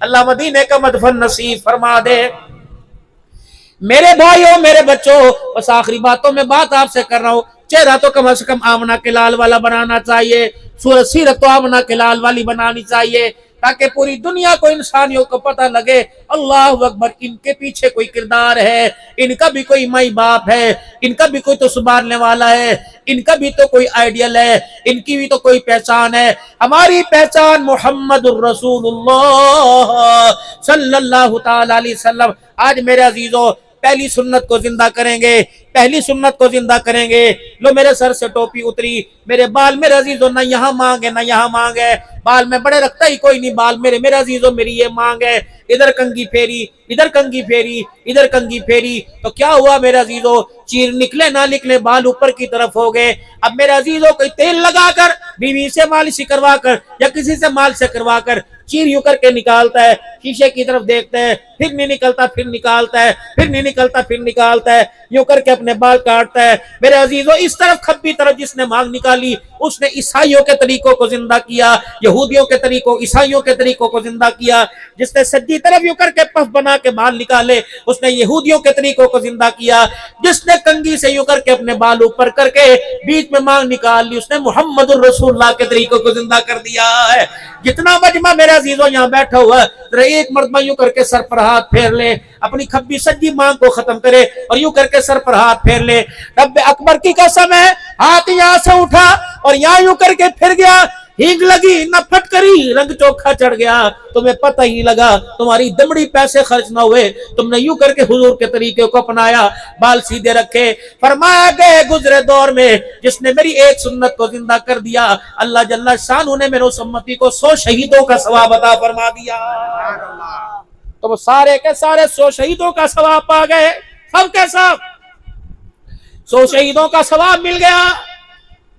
اللہ مدینے کا مدفن نصیب فرما دے۔ میرے بھائیوں، میرے بچوں، بس آخری باتوں میں بات آپ سے کر رہا ہوں، چہرہ تو کم از کم آمنہ کے لال والا بنانا چاہیے، سورت سیرت تو آمنہ کے لال والی بنانی چاہیے، تاکہ پوری دنیا کو، انسانیوں کو پتہ لگے اللہ اکبر، ان کے پیچھے کوئی کردار ہے، ان کا بھی کوئی مائی باپ ہے، ان کا بھی کوئی تو سنبھالنے والا ہے، ان کا بھی تو کوئی آئیڈیل ہے، ان کی بھی تو کوئی پہچان ہے۔ ہماری پہچان محمد الرسول اللہ صلی اللہ تعالی علیہ وسلم۔ آج میرے عزیزوں، پہلی سنت کو زندہ کریں گے، پہلی سنت کو زندہ کریں گے۔ لو میرے سر سے ٹوپی اتری، میرے بال میرے عزیزوں نہ یہاں مانگے نہ یہاں مانگے، بال میں بڑے رکھتا ہی کوئی نہیں، بال میرے عزیزوں میری یہ مانگ ہے، ادھر کنگھی پھیری، ادھر کنگھی پھیری، ادھر کنگھی پھیری، تو کیا ہوا میرے عزیزوں؟ چیر نکلے نہ نکلے، بال اوپر کی طرف ہو گئے۔ اب میرے عزیزوں کوئی تیل لگا کر، بیوی سے مالش کروا کر یا کسی سے مال سے کروا کر چیر یوں کر کے نکالتا ہے، شیشے کی طرف دیکھتا ہے، پھر نہیں نکلتا، پھر نکالتا ہے، پھر نہیں نکلتا، پھر نکالتا ہے، یوں کر کے اپنے بال کاٹتا ہے۔ میرے عزیزوں، اس طرف کھبی طرف جس نے مانگ نکالی، اس نے عیسائیوں کے طریقوں کو زندہ کیا، یہودیوں کے طریقوں، عیسائیوں کے طریقوں کو زندہ کیا۔ جس نے سجی طرف یوں کر کے پف بنا کے بال نکالے، اس نے یہودیوں کے طریقوں کو زندہ کیا۔ جس نے کنگھی سے یوں کر کے اپنے بال اوپر کر کے بیچ میں مانگ نکال لی، اس نے محمد الرسول اللہ کے طریقوں کو زندہ کر دیا ہے۔ جتنا مجمع میرے عزیزوں یہاں بیٹھا ہوا ہے، ایک مرتبہ یوں کر کے سر پر ہاتھ پھیر لے، اپنی کھبی سجی مانگ کو ختم کرے اور یوں کر کے سر پر ہاتھ پھیر لے۔ رب اکبر کی قسم ہے، ہاتھ یہاں سے اٹھا اور یہاں یوں کر کے پھر گیا، ہینگ لگی نہ پھٹکری، رنگ چوکھا چڑھ گیا، تمہیں پتہ ہی لگا، تمہاری دمڑی پیسے خرچ نہ ہوئے، تم نے یوں کر کے حضور کے طریقے کو اپنایا، بال سیدھے رکھے۔ فرمایا گئے گزرے دور میں جس نے میری ایک سنت کو زندہ کر دیا، اللہ جل شانہ نے میرے اس امتی کو 100 شہیدوں کا ثواب عطا فرما دیا۔ تو وہ سارے کے سارے 100 شہیدوں کا ثواب پا گئے، سب کے سب 100 شہیدوں کا ثواب مل گیا۔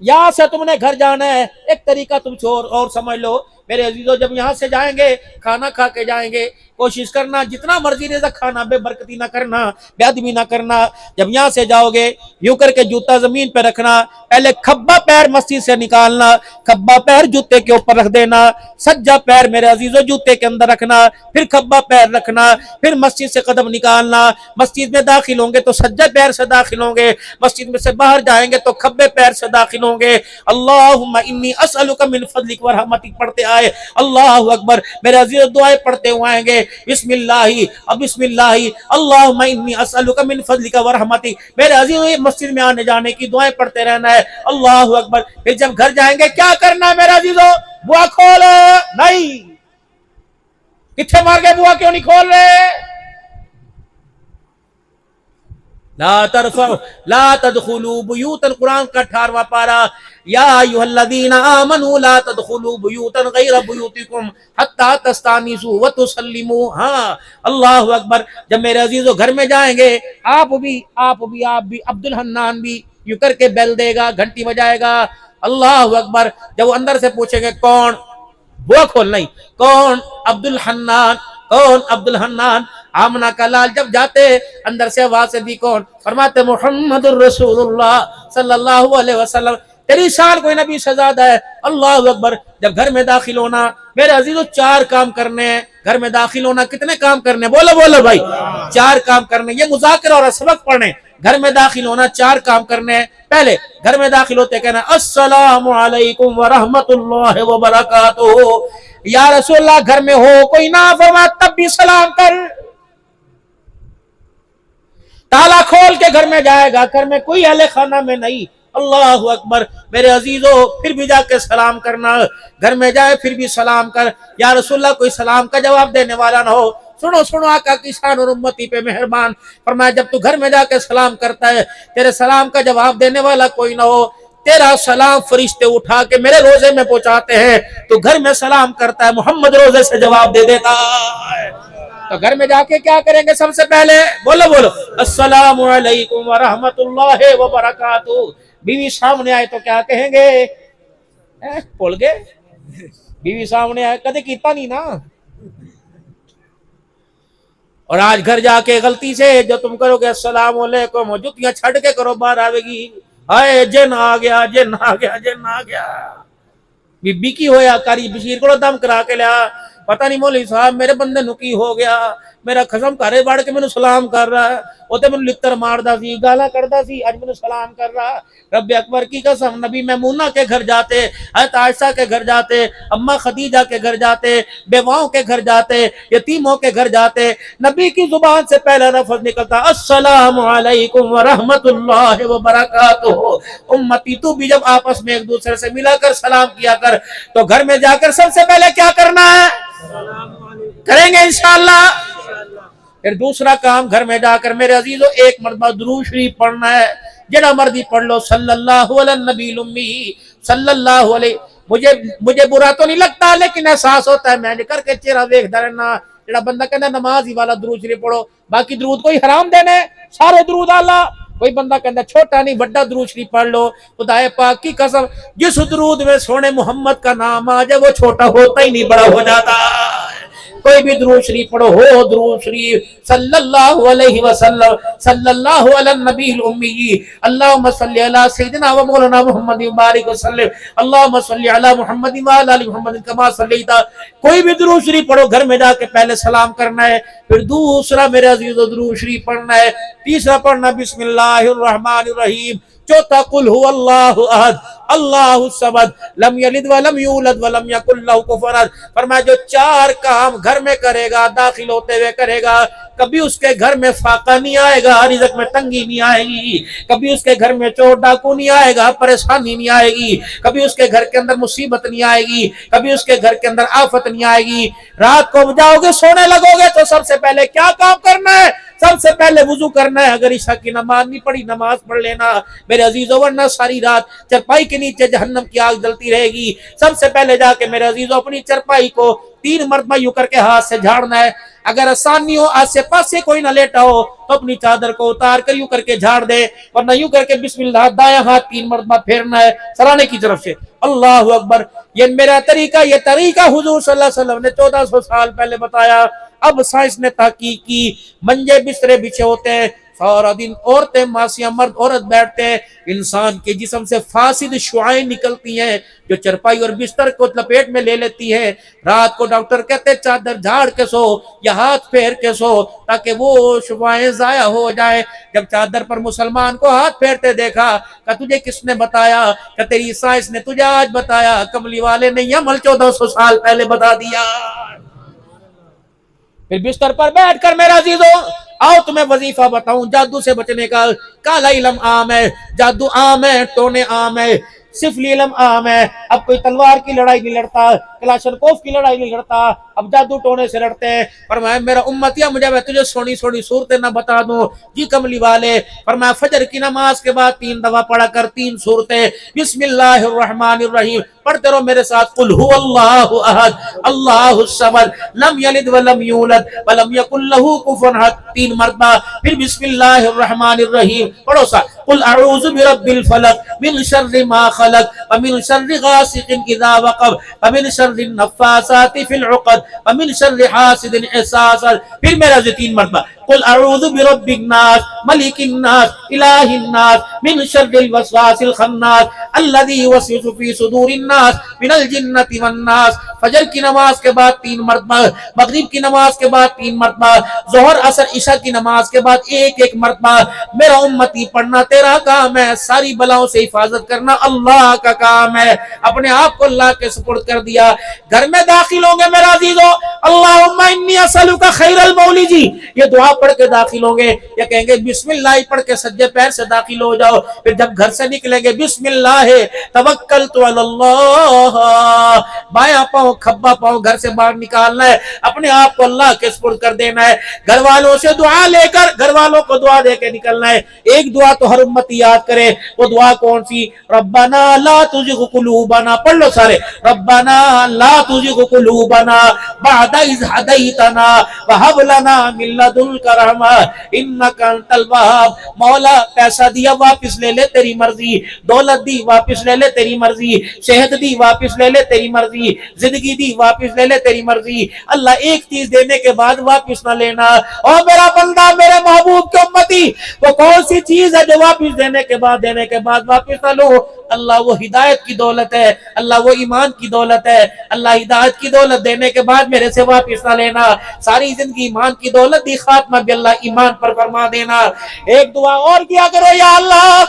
یہاں سے تم نے گھر جانا ہے، ایک طریقہ تم چھوڑ اور سمجھ لو میرے عزیزوں، جب یہاں سے جائیں گے کھانا کھا کے جائیں گے، کوشش کرنا جتنا مرضی رزق کھانا، بے برکتی نہ کرنا، بے ادبی نہ کرنا۔ جب یہاں سے جاؤ گے یوں کر کے جوتا زمین پہ رکھنا، پہلے کھبا پیر مسجد سے نکالنا، کھبا پیر جوتے کے اوپر رکھ دینا، سجا پیر میرے عزیزوں جوتے کے اندر رکھنا، پھر کھبا پیر رکھنا، پھر مسجد سے قدم نکالنا۔ مسجد میں داخل ہوں گے تو سجا پیر سے داخل ہوں گے، مسجد میں سے باہر جائیں گے تو کھبے پیر سے داخل ہوں گے۔ اللہم انی اسألک من فضلک ورحمتک پڑھتے آئے، اللہ اکبر، میرے عزیز دعائیں پڑھتے ہوئے آئیں گے، بسم اللہ اب بسم اللہ، اللہم انی اسألک من فضلک ورحمتک۔ میرے عزیز مسجد میں آنے جانے کی دعائیں پڑھتے رہنا ہے، اللہ اکبر۔ پھر جب گھر جائیں گے کیا کرنا ہے میرے عزیزوں؟ بوا کھول نہیں، کتھے مار گئے بوا کیوں نہیں کھول رہے؟ لا ترفعوا لا تدخلوا بیوتا، قرآن کا 18واں پارہ، یا ایھا الذین آمنوا لا تدخلوا بیوتا غیر بیوتکم حتی تستانسوا وتسلموا۔ ہاں اللہ اکبر، جب میرے عزیزوں گھر میں جائیں گے، آپ بھی عبد الحنان بھی یوں کر کے بیل دے گا، گھنٹی بجائے گا، اللہ اکبر۔ جب وہ اندر سے پوچھیں گے کون، بوا کھول نہیں، کون؟ عبد الحنان، کون؟ عبد الحنان۔ آمنہ کا لال جب جاتے اندر سے آواز دی کون، فرماتے محمد الرسول اللہ صلی اللہ علیہ وسلم، تیری شان کوئی نبی سے زیادہ ہے، اللہ اکبر۔ جب گھر میں داخل ہونا میرے عزیزوں 4 کام کرنے ہیں، گھر میں داخل ہونا کتنے کام کرنے ہیں؟ بولو بولو بھائی، 4 کام کرنے، یہ مذاکرہ اور سبق پڑھنے۔ گھر میں داخل ہونا 4 کام کرنے ہیں۔ پہلے گھر میں داخل ہوتے کہنا السلام علیکم ورحمت اللہ وبرکاتہ۔ یا رسول اللہ گھر میں ہو کوئی نافرمان تب بھی سلام کر، تالا کھول کے گھر میں جائے گا، گھر میں کوئی اہل خانہ میں نہیں، اللہ اکبر۔ میرے عزیزوں پھر بھی جا کے سلام کرنا، گھر میں جائے پھر بھی سلام کر۔ یا رسول اللہ کوئی سلام کا جواب دینے والا نہ ہو، سنو سنو آقا کی شان اور امتی پہ مہربان، فرمایا جب تو گھر میں جا کے سلام کرتا ہے، تیرے سلام کا جواب دینے والا کوئی نہ ہو، تیرا سلام فرشتے اٹھا کے میرے روزے میں پہنچاتے ہیں، تو گھر میں سلام کرتا ہے، محمد روزے سے جواب دے دیتا ہے۔ تو گھر میں جا کے کیا کریں گے؟ سب سے پہلے بولو بولو السلام علیکم ورحمت اللہ وبرکاتہ۔ بیوی سامنے آئے تو کیا کہیں گے؟ بول گئے، بیوی سامنے آئے کدے کیتا نہیں نا۔ اور آج گھر جا کے غلطی سے جو تم کرو گے السلام علیکم، جتیاں چھڑ کے کرو، باہر آوے گی، ہائے جن آ گیا، جن آ گیا، جن آ گیا۔ بی بی کی ہویا کاری بشیر کو دم کرا کے لیا، پتہ نہیں مولوی صاحب میرے بندے نو کی ہو گیا, میرا خزم گھرے بڑھ کے مینوں سلام کر رہا ہے, وہ تے مینوں لتر ماردا سی, گالاں کڈدا سی, اج مینوں سلام کر رہا. رب اکبر کی قسم, نبی میمونہ کے گھر جاتے, حضرت عائشہ کے گھر جاتے, اماں خدیجہ کے گھر جاتے, بیواؤں کے گھر جاتے, یتیموں کے گھر جاتے, نبی کی زبان سے پہلا لفظ نکلتا السلام علیکم ورحمت اللہ وبرکاتہ. امتی تو بھی جب آپس میں ایک دوسرے سے ملا کر سلام کیا کر, تو گھر میں جا کر سب سے پہلے کیا کرنا ہے؟ کریں گے انشاءاللہ. پھر دوسرا کام, گھر میں جا کر میرے عزیزو ایک مرتبہ درود شریف پڑھنا ہے, جڑا مرضی پڑھ لو, صلی اللہ علی النبی الامی, صلی اللہ علیہ. مجھے برا تو نہیں لگتا, لیکن احساس ہوتا ہے, میں نے کر کے چہرہ دیکھتا رہنا, جڑا بندہ کہنا نماز ہی والا درود شریف پڑھو, باقی درود کوئی حرام دینے, سارے درود اللہ. کوئی بندہ کہنا چھوٹا نہیں بڑا درود شریف پڑھ لو, خدا پاک کی قسم جس درود میں سونے محمد کا نام آ جائے وہ چھوٹا ہوتا ہی نہیں, بڑا ہو جاتا. کوئی بھی درود شریف پڑھو, ہو درود شریف صلی اللہ علیہ وسلم, صلی اللہ علی النبی الامی, اللہم صلی علی سیدنا و مولانا محمد مبارک وسلم, اللہم صلی علی محمد و علی محمد کما صلیت. کوئی بھی درود شریف پڑھو, گھر میں جا کے پہلے سلام کرنا ہے, پھر دوسرا میرے عزیزو درود شریف پڑھنا ہے, تیسرا پڑھنا بسم اللہ الرحمن الرحیم, چوتھا قل هو اللہ احد اللہ الصمد لم یلد ولم یولد ولم یکن لہ کفوا احد. فرمایا جو چار کام گھر میں کرے گا, داخل ہوتے ہوئے کرے گا, کبھی اس کے گھر میں فاقہ نہیں آئے گا, رزق میں تنگی نہیں آئے گی, کبھی اس کے گھر میں چور ڈاکو نہیں آئے گا, پریشانی نہیں آئے گی, کبھی اس کے گھر کے اندر مصیبت نہیں آئے گی, کبھی اس کے گھر کے اندر آفت نہیں آئے گی. رات کو جاؤ گے سونے لگو گے تو سب سے پہلے کیا کام کرنا ہے؟ سب سے پہلے وضو کرنا ہے. اگر عشاء کی نماز نہیں پڑھی, نماز پڑھ لینا میرے عزیزو, ورنہ ساری رات چرپائی کے نیچے جہنم کی آگ جلتی رہے گی. سب سے پہلے جا کے میرے عزیزو اپنی چرپائی کو 3 مرتبہ یوں کر کے ہاتھ سے جھاڑنا ہے. اگر آسانی ہو, آسے پاسے کوئی نہ لیٹا ہو, تو اپنی چادر کو اتار کر یوں کر کے جھاڑ دے, ورنہ یوں کر کے بسم اللہ, دایاں ہاتھ 3 مرتبہ پھیرنا ہے سرانے کی طرف سے, اللہ اکبر. یہ میرا طریقہ, یہ طریقہ حضور صلی اللہ علیہ وسلم نے 1400 سال پہلے بتایا. اب سائنس نے تحقیق کی, منجے بسترے بچھے ہوتے ہیں, سارا دن عورتیں ماسیاں مرد عورت بیٹھتے ہیں, انسان کے جسم سے فاسد شعاعیں نکلتی ہیں جو چرپائی اور بستر کو لپیٹ میں لے لیتی ہے. رات کو ڈاکٹر کہتے چادر جھاڑ کے سو یا ہاتھ پھیر کے سو تاکہ وہ شعاعیں ضائع ہو جائیں. جب چادر پر مسلمان کو ہاتھ پھیرتے دیکھا, کہ تجھے کس نے بتایا؟ کہ تیری سائنس نے تجھے آج بتایا, کملی والے نے یہ عمل 1400 سال پہلے بتا دیا. پھر بستر پر بیٹھ کر میرا عزیزو, آؤ تمہیں وظیفہ بتاؤں جادو سے بچنے کا. کالا علم عام ہے, جادو عام ہے, ٹونے عام ہے, سفلی علم عام ہے. اب کوئی تلوار کی لڑائی نہیں لڑتا, کلاشنکوف کی لڑائی نہیں لڑتا, اب جادو ٹونے سے لڑتے ہیں. فرمایا میرا امتیا, مجھے میں تجھے سونی سونی صورتیں نہ بتا دوں؟ جی کملی والے. فرمایا فجر کی نماز کے بعد 3 دفعہ پڑھا کر 3 صورتیں, بسم اللہ الرحمن الرحیم پڑھتے رہو میرے ساتھ, قل هو اللہ احد اللہ الصمد لم یلد ولم یولد ولم یکن لہ کفوا احد 3 مرتبہ. پھر بسم اللہ الرحمن الرحیم پڑھو ساتھ, قل اعوذ برب الفلق من شر ما خلق ومن شر غاسق اذا وقب ومن شر النفاثات في العقد ومن شر حاسد اذا حسد. پھر میرا 3 مرتبہ, قل اعوذ برب الناس ملک الناس الہ الناس من شر الوسواس الخناس الذي يوسوس في صدور الناس من الجنة والناس. فجر کی نماز کے بعد 3 مرتبہ, مغرب کی نماز کے بعد 3 مرتبہ, ظہر عصر عشاء کی نماز کے بعد 1 مرتبہ. میرا امتی پڑھنا تیرا کام ہے, ساری بلاؤں سے حفاظت کرنا اللہ کا کام ہے. اپنے آپ کو اللہ کے سپرد کر دیا. گھر میں داخل ہوں گے میرا عزیزو, اللہم انی اسألک خیر المولج, یہ دعا پڑھ کے داخل ہوں گے, یا کہیں گے بسم اللہ پڑھ کے سجدے پیر سے داخل ہو جاؤ. پھر جب گھر سے نکلیں گے بسم اللہ توکلت علی اللہ, بایاں پاؤں کھبا پاؤں گھر سے باہر نکالنا ہے, اپنے آپ کو اللہ کے سپرد کر دینا ہے. گھر والوں سے دعا لے کر گھر والوں کو دعا دے کے نکلنا ہے. ایک دعا تو ہر امتی یاد کرے, وہ دعا کون سی؟ ربنا لا تزغ قلوبنا, پڑھ لو سارے, ربنا لا تزغ قلوبنا بعد اذ ہدیتنا وہب لنا من لدنک رحمہ انک انت الوہاب. مولا پیسہ دیا واپس لے لے تیری مرضی, دولت دی واپس لے لے تیری مرضی, صحت دی واپس لے لے تیری مرضی, زندگی دی واپس لے لے تیری مرضی. اللہ ایک چیز دینے کے بعد واپس نہ لینا. اور میرا بندہ, میرے محبوب کے امتی, وہ کون سی چیز ہے جو واپس دینے کے بعد واپس نہ لو؟ اللہ وہ ہدایت کی دولت ہے، اللہ وہ ایمان کی دولت ہے۔ اللہ ہدایت کی دولت دینے کے بعد میرے سے واپس نہ لینا، ساری زندگی ایمان کی دولت دی، خاتمہ بھی اللہ ایمان پر فرما دینا۔ ایک دعا اور کیا کرو، یا اللہ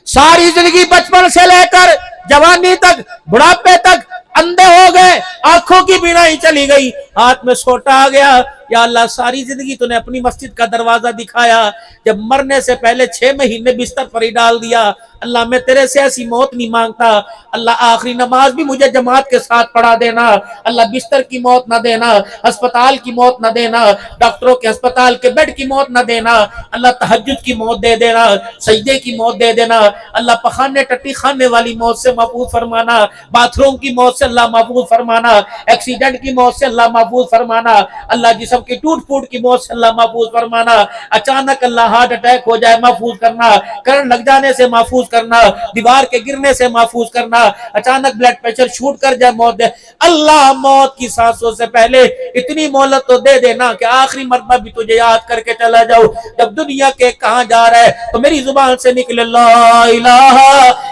ساری زندگی بچپن سے لے کر جوانی تک، بڑھاپے تک اندھے ہو گئے، آنکھوں کی بینائی چلی گئی، ہاتھ میں سوٹا آ گیا، یا اللہ ساری زندگی تو نے اپنی مسجد کا دروازہ دکھایا، جب مرنے سے پہلے 6 مہینے بستر پر ہی ڈال دیا۔ اللہ میں تیرے سے ایسی موت نہیں مانگتا، اللہ آخری نماز بھی مجھے جماعت کے ساتھ پڑھا دینا، اللہ بستر کی موت نہ دینا، ہسپتال کی موت نہ دینا، ڈاکٹروں کے ہسپتال کے بیڈ کی موت نہ دینا، اللہ تہجد کی موت دے دینا، سجدے کی موت دے دینا، اللہ پخانے ٹٹی خانے والی موت سے محفوظ فرمانا، باتھ روم کی موت سے اللہ محفوظ فرمانا، ایکسیڈنٹ کی موت سے اللہ محفوظ فرمانا، اللہ جسم کی ٹوٹ پھوٹ کی موت سے اللہ محفوظ فرمانا، اچانک اللہ ہارٹ اٹیک ہو جائے محفوظ کرنا، کرنٹ لگ جانے سے محفوظ کرنا، دیوار کے گرنے سے محفوظ کرنا، اچانک بلڈ پریشر شوٹ کر جائے موت دے، اللہ موت کی سانسوں سے پہلے اتنی مہلت تو دے دینا کہ آخری مرتبہ بھی تجھے یاد کر کے چلا جاؤ، جب دنیا کے کہاں جا رہا ہے تو میری زبان سے نکلے لا الہ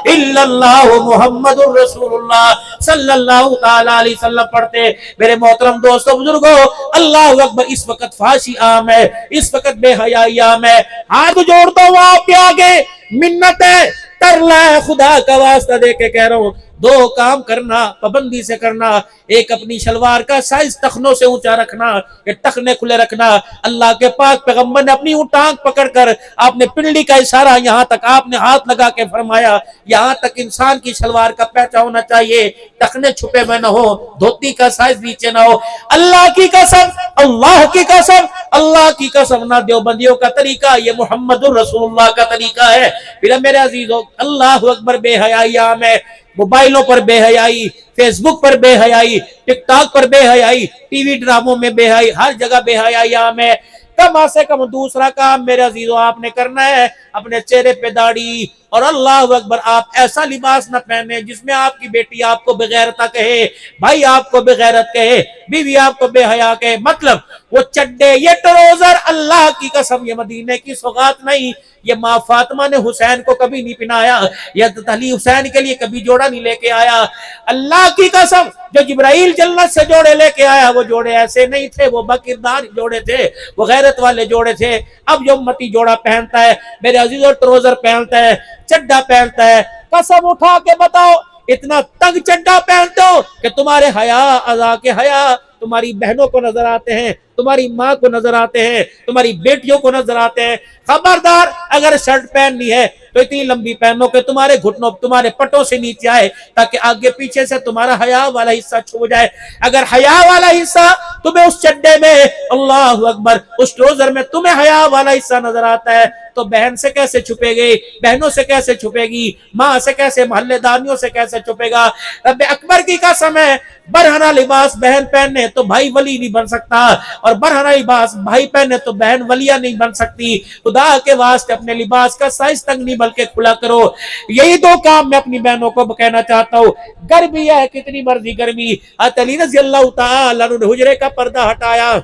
الا اللہ محمد الرسول اللہ صلی اللہ تعالی علیہ وسلم پڑھتے۔ میرے محترم دوستو بزرگو، اللہ اکبر، اس وقت فحاشی عام ہے، اس وقت بے حیائی عام ہے، ہاتھ جوڑتا ہوں آپ کے آگے، منت ہے، ترلا ہے، خدا کا واسطہ دے کے کہہ رہا ہوں، 2 کام کرنا، پابندی سے کرنا، ایک اپنی شلوار کا سائز ٹخنوں سے اونچا رکھنا، کہ ٹخنے کھلے رکھنا۔ اللہ کے پاک پیغمبر نے اپنی ٹانگ پکڑ کر آپ نے پنڈلی کا اشارہ یہاں تک آپ نے ہاتھ لگا کے فرمایا، یہاں تک انسان کی شلوار کا پیچا ہونا چاہیے، ٹخنے چھپے میں نہ ہو، دھوتی کا سائز نیچے نہ ہو۔ اللہ کی قسم، اللہ کی قسم، اللہ کی قسم، نہ دیوبندیوں کا طریقہ، یہ محمد الرسول اللہ کا طریقہ ہے۔ پھر میرے عزیزوں، اللہ اکبر، بے حیائی عام ہے، موبائلوں پر بے حیائی، فیس بک پر بے حیائی، ٹک ٹاک پر بے حیائی، ٹی وی ڈراموں میں بے حیائی، ہر جگہ بے حیائی عام ہے۔ کم سے کم دوسرا کام میرے عزیزوں آپ نے کرنا ہے، اپنے چہرے پہ داڑھی، اور اللہ اکبر آپ ایسا لباس نہ پہنے جس میں آپ کی بیٹی آپ کو بغیرتا کہے، بھائی آپ کو بغیرت کہے، بیوی آپ کو بے حیا کہے، مطلب وہ چڈے، یہ ٹروزر، اللہ کی قسم یہ مدینے کی سوغات نہیں، یہ ماں فاطمہ نے حسین کو کبھی نہیں پہنایا، یہ حضرت علی حسین کے لیے کبھی جوڑا نہیں لے کے آیا۔ اللہ کی قسم جو جبرائیل جنت سے جوڑے لے کے آیا وہ جوڑے ایسے نہیں تھے، وہ باکردار جوڑے تھے، وہ غیرت والے جوڑے تھے۔ اب جو امتی جوڑا پہنتا ہے میرے عزیزوں، ٹروزر پہنتا ہے، چڈا پہنتا ہے، قسم اٹھا کے بتاؤ اتنا تنگ چڈا پہنتے ہو کہ تمہارے حیا، اعضاء کے حیا تمہاری بہنوں کو نظر آتے ہیں، تمہاری ماں کو نظر آتے ہیں، تمہاری بیٹیوں کو نظر آتے ہیں۔ خبردار اگر شرٹ پہننی ہے تو اتنی لمبی پہنو کہ تمہارے گھٹنوں، تمہارے پٹوں سے نیچے آئے، تاکہ آگے پیچھے سے تمہارا حیا والا حصہ چھو جائے۔ اگر حیا والا حصہ تمہیں اس چڈے میں، اللہ اکبر، اس ٹروزر میں تمہیں حیا والا حصہ نظر آتا ہے تو بہن سے کیسے چھپے گی، بہنوں سے کیسے چھپے گی، ماں سے کیسے، محلے داریوں سے کیسے چھپے گا؟ رب اکبر کی قسم ہے، برہنہ لباس بہن پہنے تو بھائی ولی نہیں بن سکتا، اور برہنہ لباس بھائی پہنے تو بہن ولیہ نہیں بن سکتی۔ خدا کے واسطے اپنے لباس کا سائز تنگ نہیں بلکہ کھلا کرو۔ یہی 2 کام میں اپنی بہنوں کو کہنا چاہتا ہوں۔ گرمی ہے، کتنی مرضی گرمی، حضرت علی رضی اللہ تعالی عنہ نے حجرے کا پردہ ہٹایا،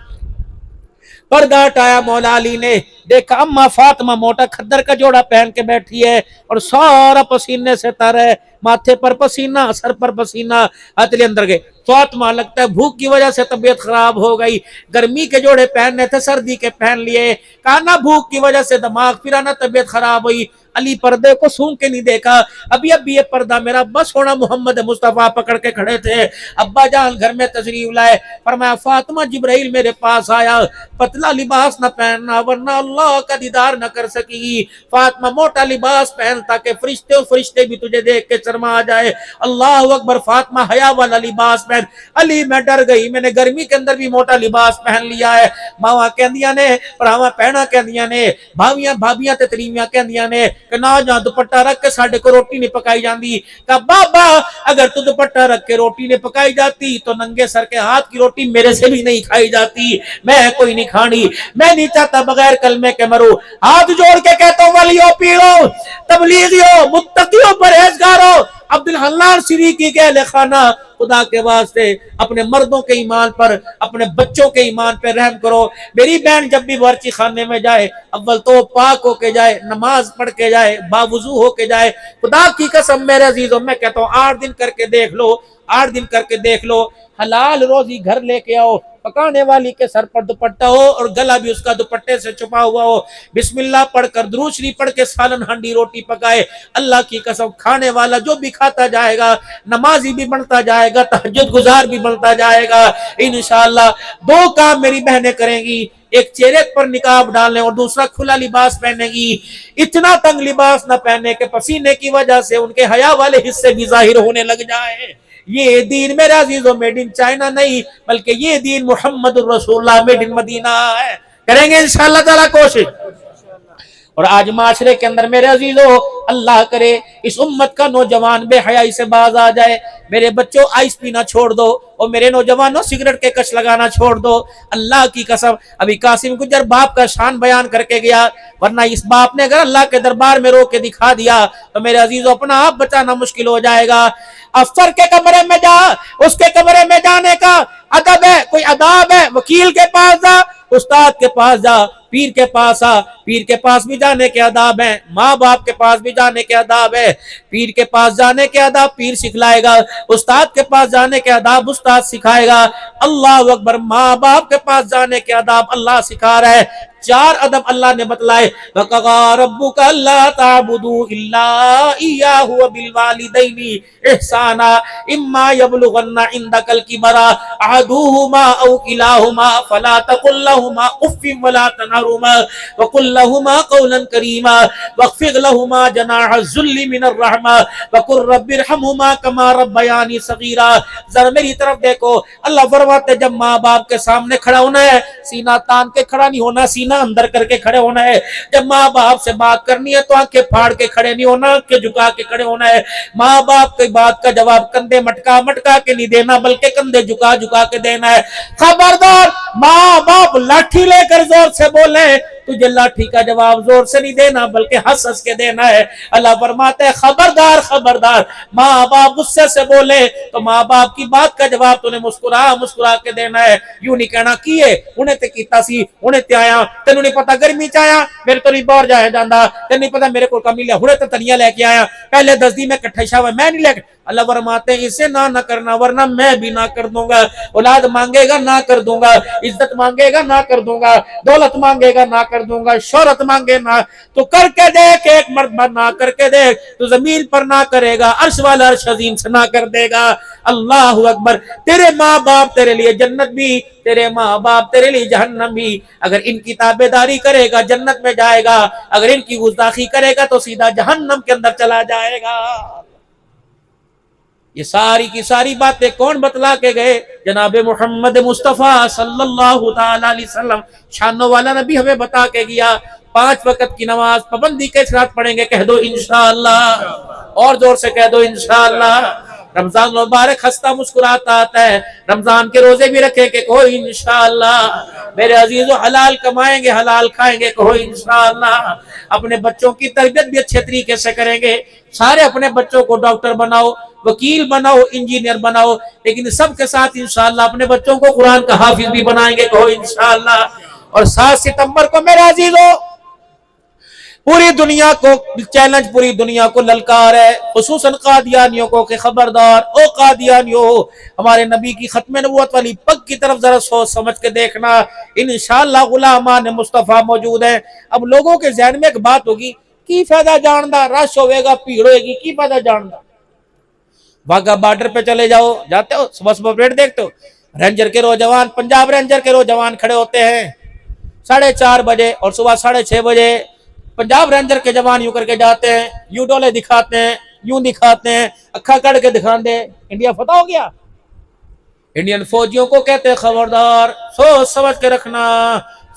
مولا علی نے دیکھا اما فاطمہ موٹا کھدر کا جوڑا پہن کے بیٹھی ہے اور سارا پسینے سے تر ہے، ماتھے پر پسینہ، سر پر پسینہ۔ حضرت علی اندر گئے، فاطمہ لگتا ہے بھوک کی وجہ سے طبیعت خراب ہو گئی، گرمی کے جوڑے پہننے تھے سردی کے پہن لیے، کہا نہ بھوک کی وجہ سے دماغ پھرا، نہ طبیعت خراب ہوئی۔ علی پردے کو سونگ کے نہیں دیکھا، ابھی یہ پردہ میرا بس ہونا، محمد مصطفیٰ پکڑ کے کھڑے تھے۔ ابا جان گھر میں تشریف لائے، فرمایا فاطمہ جبرائیل میرے پاس آیا، پتلا لباس نہ پہننا ورنہ اللہ کا دیدار نہ کر سکی، فاطمہ موٹا لباس پہن تاکہ فرشتے بھی تجھے دیکھ کے شرما آ جائے۔ اللہ اکبر، فاطمہ حیا والا لباس پہن۔ علی میں ڈر گئی، میں نے گرمی کے اندر بھی موٹا لباس پہن لیا ہے، ماواں کہندیاں نے، پراواں پہنا کہندیاں نے، بھابیاں تے تریویاں کہندیاں نے کہ نہ جہاں دوپٹہ رکھ کے ساڑھے کو روٹی نہیں پکائی جاندی۔ کہا بابا اگر تو دوپٹہ رکھ کے روٹی نہیں پکائی جاتی تو ننگے سر کے ہاتھ کی روٹی میرے سے بھی نہیں کھائی جاتی، میں کوئی نہیں کھانی، میں نہیں چاہتا بغیر کلمے کے مرو۔ ہاتھ جوڑ کے کہتا ہوں ولیوں، پیروں، تبلیغیوں، متقیوں، پرہیزگاروں، عبدالحنان سری کی گہل خانہ خدا کے واسطے اپنے مردوں کے ایمان پر، اپنے بچوں کے ایمان پہ رحم کرو۔ میری بہن جب بھی باورچی خانے میں جائے اول تو پاک ہو کے جائے، نماز پڑھ کے جائے، باوضو ہو کے جائے۔ خدا کی قسم میرے عزیزوں میں کہتا ہوں 8 دن کر کے دیکھ لو، 8 دن کر کے دیکھ لو، حلال روزی گھر لے کے آؤ، پکانے والی کے سر پر دوپٹہ ہو اور گلا بھی اس کا دوپٹے سے چھپا ہوا ہو، بسم اللہ پڑھ کر درود شریف پڑھ کے سالن ہانڈی روٹی پکائے، اللہ کی قسم کھانے والا جو بھی کھاتا جائے گا نمازی بھی بنتا جائے گا، تہجد گزار بھی بنتا جائے گا انشاءاللہ۔ 2 کام میری بہنیں کریں گی، ایک چہرے پر نقاب ڈالیں اور دوسرا کھلا لباس پہنے گی۔ اتنا تنگ لباس نہ پہنے کہ پسینے کی وجہ سے ان کے حیا والے حصے بھی ظاہر ہونے لگ جائیں۔ یہ دین میرے عزیزوں میڈ ان چائنا نہیں، بلکہ یہ دین محمد الرسول اللہ میڈ ان مدینہ ہے۔ کریں گے انشاءاللہ تعالیٰ کوشش۔ اور آج معاشرے کے اندر میرے عزیزوں اللہ کرے اس امت کا نوجوان بے حیائی سے باز آ جائے۔ میرے بچوں آئس پینا چھوڑ دو، اور میرے نوجوانوں سگریٹ کے کش لگانا چھوڑ دو۔ اللہ کی قسم ابھی قاسم گجر باپ کا شان بیان کر کے گیا، ورنہ اس باپ نے اگر اللہ کے دربار میں رو کے دکھا دیا تو میرے عزیزوں اپنا آپ بچانا مشکل ہو جائے گا۔ افسر کے کمرے میں جا، اس کے کمرے میں جانے کا ادب ہے، کوئی آداب ہے؟ وکیل کے پاس جا، استاد کے پاس جا، پیر کے پاس آ، پیر کے پاس بھی جانے کے آداب ہیں، ماں باپ کے پاس بھی جانے کے آداب ہے۔ پیر کے پاس جانے کے آداب پیر سکھلائے گا، استاد کے پاس جانے کے آداب استاد سکھائے گا۔ اللہ اکبر، ماں باپ کے پاس جانے کے آداب اللہ سکھا رہا ہے۔ 4 ادب اللہ نے بتلائے، وَقَضَىٰ رَبُّكَ أَلَّا تَعْبُدُوا إِلَّا إِيَّاهُ وَبِالْوَالِدَيْنِ إِحْسَانًا إِمَّا يَبْلُغَنَّ عِندَكَ الْكِبَرَ أَحَدُهُمَا أَوْ كِلَاهُمَا فَلَا تَقُل لَّهُمَا أُفٍّ وَلَا تَنْهَرْهُمَا وَقُل لَّهُمَا قَوْلًا كَرِيمًا وَاخْفِضْ لَهُمَا جَنَاحَ الذُّلِّ مِنَ الرَّحْمَةِ وَقُل رَّبِّ ارْحَمْهُمَا كَمَا رَبَّيَانِي صَغِيرًا۔ ذرا میری طرف دیکھو، اللہ فرماتے جب ماں باپ کے سامنے کھڑا ہونا ہے سینہ تان کے کھڑا نہیں ہونا، سینہ اندر کر کے کھڑے ہونا ہے۔ جب ماں باپ سے بات کرنی ہے تو آنکھیں پھاڑ کے کھڑے نہیں ہونا، آنکھیں جھکا کے کھڑے ہونا ہے۔ ماں باپ کی بات کا جواب کندھے مٹکا مٹکا کے نہیں دینا، بلکہ کندھے جھکا جھکا کے دینا ہے۔ خبردار ماں باپ لاٹھی لے کر زور سے بولیں، تجھے لاٹھی کا جواب زور سے نہیں دینا بلکہ ہنس ہنس کے دینا ہے۔ اللہ فرماتے ہیں خبردار خبردار، ماں باپ غصے سے بولے تو ماں باپ کی بات کا جواب تو نے مسکرا مسکرا کے دینا ہے۔ یوں نہیں کہنا کیے انہیں تے کیتا سی، انہیں تے آیا، تینوں نہیں پتا گرمی چایا میرے تو نہیں باہر جایا جاندہ، تینوں نہیں پتا میرے کو کمی لیا ہنے تے تنیا لے کے آیا، پہلے 10 دی میں کٹھے شاوہ میں نہیں لے کے۔ اللہ فرماتے ہیں اسے نہ کرنا ورنہ میں بھی نہ کر دوں گا۔ اولاد مانگے گا نہ کر دوں گا، عزت مانگے گا نہ کر دوں گا، دولت مانگے گا نہ کر دوں گا، شہرت مانگے نہ تو کر کے دیکھ، ایک مرتبہ نہ کر کے دیکھ تو زمین پر نہ کرے گا، عرش والا عرش عظیم سے نہ کر دے گا۔ اللہ اکبر، تیرے ماں باپ تیرے لیے جنت بھی، تیرے ماں باپ تیرے لیے جہنم بھی۔ اگر ان کی تابعداری کرے گا جنت میں جائے گا، اگر ان کی گستاخی کرے گا تو سیدھا جہنم کے اندر چلا جائے گا۔ یہ ساری کی ساری باتیں کون بتلا کے گئے؟ جناب محمد مصطفیٰ صلی اللہ تعالیٰ علیہ وسلم، شانوں والا نبی ہمیں بتا کے گیا۔ 5 وقت کی نماز پابندی کے ساتھ پڑھیں گے، کہہ دو انشاءاللہ، اور زور سے کہہ دو انشاءاللہ۔ رمضان مبارک ہنستا مسکراتا آتا ہے، رمضان کے روزے بھی رکھے کہ کہو انشاءاللہ۔ میرے عزیزو حلال کمائیں گے حلال کھائیں گے، کہو انشاءاللہ۔ اپنے بچوں کی تربیت بھی اچھے طریقے سے کریں گے، سارے اپنے بچوں کو ڈاکٹر بناؤ، وکیل بناؤ، انجینئر بناؤ، لیکن سب کے ساتھ انشاءاللہ اپنے بچوں کو قرآن کا حافظ بھی بنائیں گے، کہو انشاءاللہ۔ اور 7 ستمبر کو میرے عزیزو پوری دنیا کو چیلنج، پوری دنیا کو للکار ہے، خصوصاً قادیانیوں کو کہ خبردار او قادیانیوں، ہمارے نبی کی ختم نبوت والی پگ کی طرف ذرا سوچ سمجھ کے دیکھنا، انشاءاللہ غلامان مصطفیٰ موجود ہیں۔ اب لوگوں کے ذہن میں ایک بات ہوگی، کی فائدہ جاندہ، رش ہوئے گا، بھیڑ ہوئے گی، کی فائدہ جاندہ؟ واگا بارڈر پہ چلے جاؤ، جاتے ہو صبح صبح پریڈ دیکھتے ہو، رینجر کے نوجوان، پنجاب رینجر کے نوجوان کھڑے ہوتے ہیں 4:30 بجے اور صبح 6:30 بجے۔ پنجاب رینجر کے جوان یوں کر کے جاتے ہیں، یوں ڈولے دکھاتے ہیں، یوں دکھاتے ہیں، اکھا کڑ کے دکھان دے، انڈیا فتح ہو گیا۔ انڈین فوجیوں کو کہتے ہیں خبردار، سوچ سمجھ کے رکھنا،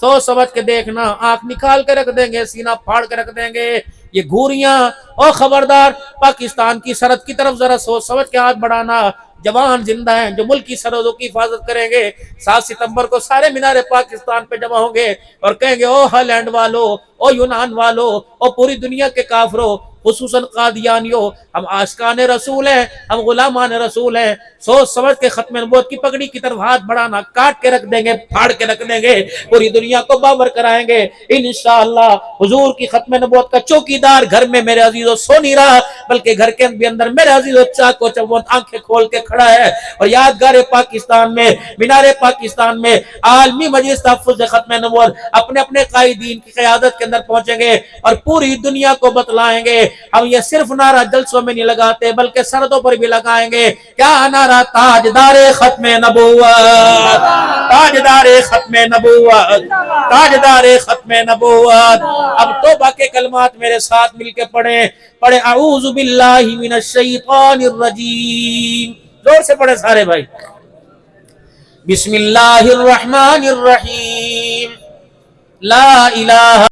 سوچ سمجھ کے دیکھنا، آنکھ نکال کے رکھ دیں گے، سینہ پھاڑ کے رکھ دیں گے، یہ گھوریاں، اور خبردار پاکستان کی سرحد کی طرف ذرا سوچ سمجھ کے ہاتھ بڑھانا۔ جوان زندہ ہیں جو ملک کی سرحدوں کی حفاظت کریں گے۔ 7 ستمبر کو سارے مینار پاکستان پہ جمع ہوں گے اور کہیں گے او ہالینڈ والو، او یونان والو، او پوری دنیا کے کافرو، خصوصاً قادیانیوں، ہم عاشقان رسول ہیں، ہم غلامان رسول ہیں، سوچ سمجھ کے ختم نبوت کی پگڑی کی طرف ہاتھ بڑھانا، کاٹ کے رکھ دیں گے، پھاڑ کے رکھ دیں گے، پوری دنیا کو باور کرائیں گے انشاءاللہ۔ حضور کی ختم نبوت کا چوکیدار گھر میں میرے عزیزو سو نہیں رہا، بلکہ گھر کے اندر میرے عزیزو چاک و چوبند آنکھیں کھول کے کھڑا ہے۔ اور یادگار پاکستان میں، مینار پاکستان میں عالمی مجلس تحفظ ختم نبوت اپنے اپنے قائدین کی قیادت کے اندر پہنچیں گے اور پوری دنیا کو بتلائیں گے۔ ہم یہ صرف نعرہ جلسوں میں نہیں لگاتے بلکہ سردوں پر بھی لگائیں گے۔ کیا نعرہ؟ تاجدار ختم نبوت، تاجدار ختم نبوت، تاجدار ختم نبوت۔ اب توبہ کے کلمات میرے ساتھ مل کے پڑھیں، پڑھیں اعوذ باللہ من الشیطان الرجیم، زور سے پڑھیں سارے بھائی۔ بسم اللہ الرحمن الرحیم، لا الہ